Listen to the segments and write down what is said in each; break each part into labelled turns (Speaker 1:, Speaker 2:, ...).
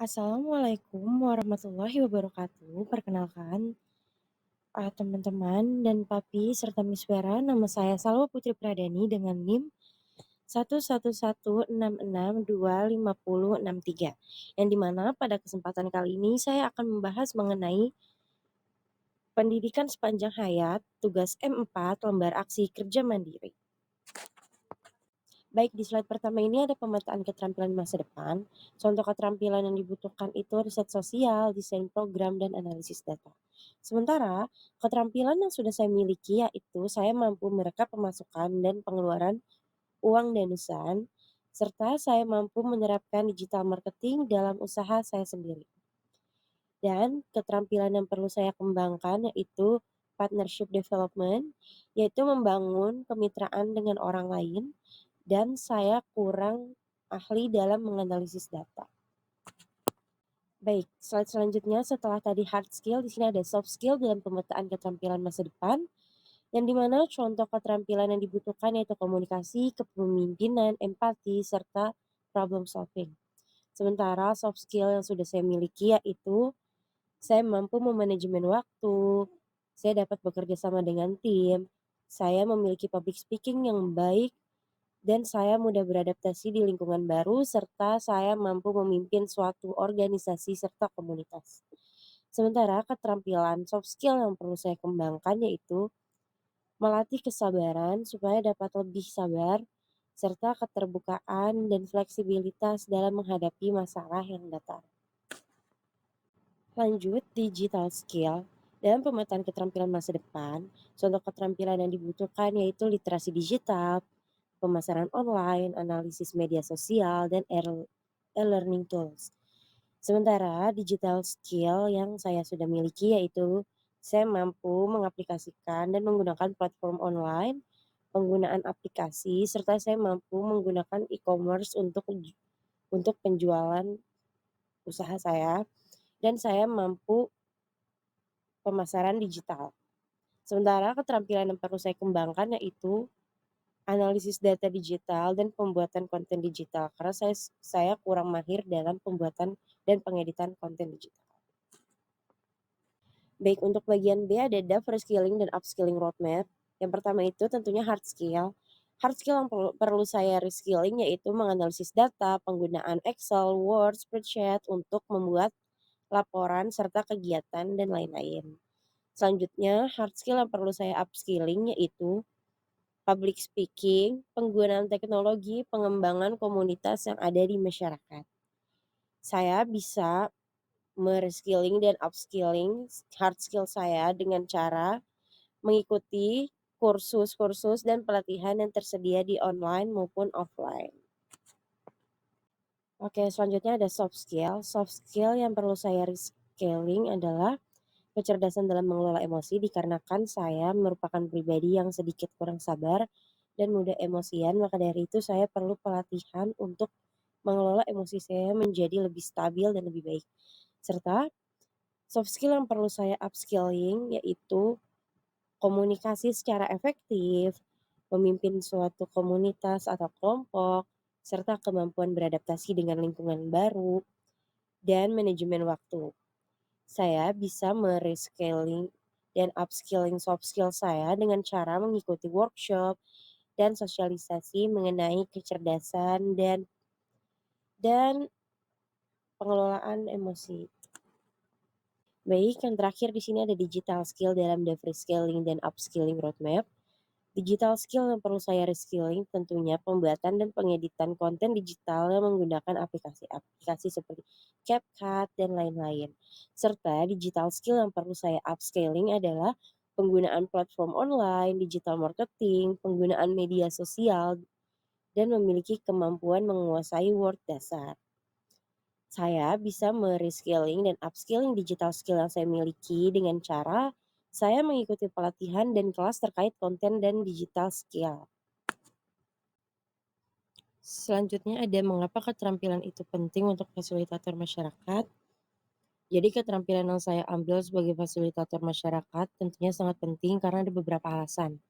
Speaker 1: Assalamualaikum warahmatullahi wabarakatuh. Perkenalkan, teman-teman dan Papi serta Miss Vera, nama saya Salwa Putri Pradani dengan NIM 11166256063. Yang dimana pada kesempatan kali ini saya akan membahas mengenai pendidikan sepanjang hayat, tugas M4, lembar aksi kerja mandiri. Baik, di slide pertama ini ada pemetaan keterampilan masa depan. Contoh keterampilan yang dibutuhkan itu riset sosial, desain program, dan analisis data. Sementara, keterampilan yang sudah saya miliki yaitu saya mampu merekap pemasukan dan pengeluaran uang danusan, serta saya mampu menerapkan digital marketing dalam usaha saya sendiri. Dan keterampilan yang perlu saya kembangkan yaitu partnership development, yaitu membangun kemitraan dengan orang lain, dan saya kurang ahli dalam menganalisis data. Baik, slide selanjutnya setelah tadi hard skill, di sini ada soft skill dalam pemetaan keterampilan masa depan, yang dimana contoh keterampilan yang dibutuhkan yaitu komunikasi, kepemimpinan, empati, serta problem solving. Sementara soft skill yang sudah saya miliki yaitu saya mampu memanajemen waktu, saya dapat bekerja sama dengan tim, saya memiliki public speaking yang baik, dan saya mudah beradaptasi di lingkungan baru, serta saya mampu memimpin suatu organisasi serta komunitas. Sementara keterampilan soft skill yang perlu saya kembangkan yaitu melatih kesabaran supaya dapat lebih sabar, serta keterbukaan dan fleksibilitas dalam menghadapi masalah yang datang. Lanjut, digital skill. Dalam pemetaan keterampilan masa depan, contoh keterampilan yang dibutuhkan yaitu literasi digital, pemasaran online, analisis media sosial, dan e-learning tools. Sementara digital skill yang saya sudah miliki yaitu saya mampu mengaplikasikan dan menggunakan platform online, penggunaan aplikasi, serta saya mampu menggunakan e-commerce untuk penjualan usaha saya, dan saya mampu pemasaran digital. Sementara keterampilan yang perlu saya kembangkan yaitu analisis data digital dan pembuatan konten digital karena saya kurang mahir dalam pembuatan dan pengeditan konten digital. Baik, untuk bagian B ada reskilling dan upskilling roadmap. Yang pertama itu tentunya hard skill. Hard skill yang perlu saya reskilling yaitu menganalisis data, penggunaan Excel, Word, spreadsheet untuk membuat laporan serta kegiatan dan lain-lain. Selanjutnya, hard skill yang perlu saya upskilling yaitu public speaking, penggunaan teknologi, pengembangan komunitas yang ada di masyarakat. Saya bisa mereskilling dan upskilling hard skill saya dengan cara mengikuti kursus-kursus dan pelatihan yang tersedia di online maupun offline. Oke, selanjutnya ada soft skill. Soft skill yang perlu saya reskilling adalah kecerdasan dalam mengelola emosi dikarenakan saya merupakan pribadi yang sedikit kurang sabar dan mudah emosian, maka dari itu saya perlu pelatihan untuk mengelola emosi saya menjadi lebih stabil dan lebih baik. Serta soft skill yang perlu saya upskilling yaitu komunikasi secara efektif, memimpin suatu komunitas atau kelompok, serta kemampuan beradaptasi dengan lingkungan baru, dan manajemen waktu. Saya bisa merescaling dan upskilling soft skill saya dengan cara mengikuti workshop dan sosialisasi mengenai kecerdasan dan pengelolaan emosi. Baik, yang terakhir di sini ada digital skill dalam reskilling dan upskilling roadmap. Digital skill yang perlu saya reskilling tentunya pembuatan dan pengeditan konten digital yang menggunakan aplikasi seperti CapCut dan lain-lain. Serta digital skill yang perlu saya upscaling adalah penggunaan platform online, digital marketing, penggunaan media sosial, dan memiliki kemampuan menguasai Word dasar. Saya bisa mereskilling dan upskilling digital skill yang saya miliki dengan cara saya mengikuti pelatihan dan kelas terkait konten dan digital skill. Selanjutnya ada mengapa keterampilan itu penting untuk fasilitator masyarakat. Jadi keterampilan yang saya ambil sebagai fasilitator masyarakat tentunya sangat penting karena ada beberapa alasan.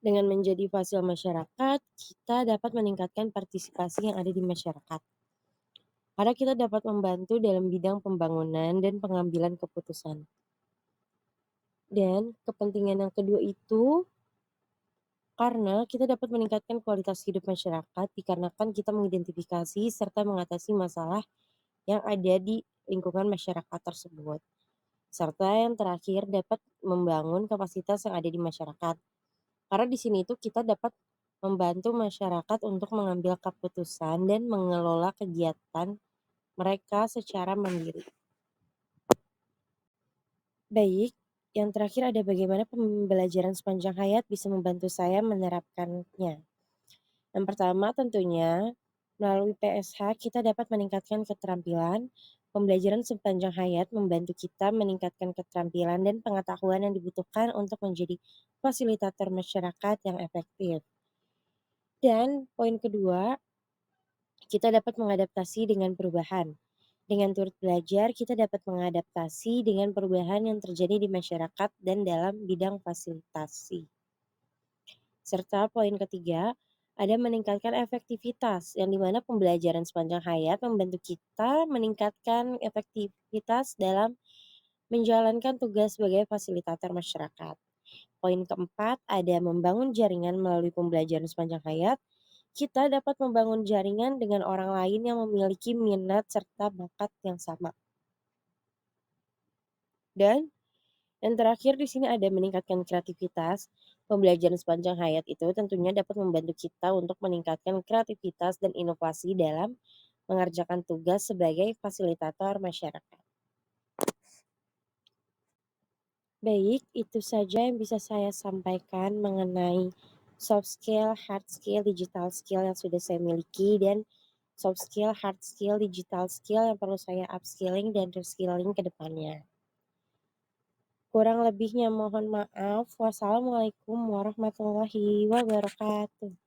Speaker 1: Dengan menjadi fasil masyarakat, kita dapat meningkatkan partisipasi yang ada di masyarakat. karena kita dapat membantu dalam bidang pembangunan dan pengambilan keputusan. Dan kepentingan yang kedua itu karena kita dapat meningkatkan kualitas hidup masyarakat dikarenakan kita mengidentifikasi serta mengatasi masalah yang ada di lingkungan masyarakat tersebut. Serta yang terakhir dapat membangun kapasitas yang ada di masyarakat. Karena di sini itu kita dapat membantu masyarakat untuk mengambil keputusan dan mengelola kegiatan mereka secara mandiri. Baik, yang terakhir ada bagaimana pembelajaran sepanjang hayat bisa membantu saya menerapkannya. Yang pertama tentunya melalui PSH kita dapat meningkatkan keterampilan. Pembelajaran sepanjang hayat membantu kita meningkatkan keterampilan dan pengetahuan yang dibutuhkan untuk menjadi fasilitator masyarakat yang efektif. Dan poin kedua, kita dapat mengadaptasi dengan perubahan. Dengan turut belajar, kita dapat mengadaptasi dengan perubahan yang terjadi di masyarakat dan dalam bidang fasilitasi. Serta poin ketiga, ada meningkatkan efektivitas, yang dimana pembelajaran sepanjang hayat membantu kita meningkatkan efektivitas dalam menjalankan tugas sebagai fasilitator masyarakat. Poin keempat, ada membangun jaringan melalui pembelajaran sepanjang hayat. Kita dapat membangun jaringan dengan orang lain yang memiliki minat serta bakat yang sama. Dan yang terakhir di sini ada meningkatkan kreativitas. Pembelajaran sepanjang hayat itu tentunya dapat membantu kita untuk meningkatkan kreativitas dan inovasi dalam mengerjakan tugas sebagai fasilitator masyarakat. Baik, itu saja yang bisa saya sampaikan mengenai soft skill, hard skill, digital skill yang sudah saya miliki dan soft skill, hard skill, digital skill yang perlu saya upskilling dan reskilling ke depannya. Kurang lebihnya mohon maaf. Wassalamualaikum warahmatullahi wabarakatuh.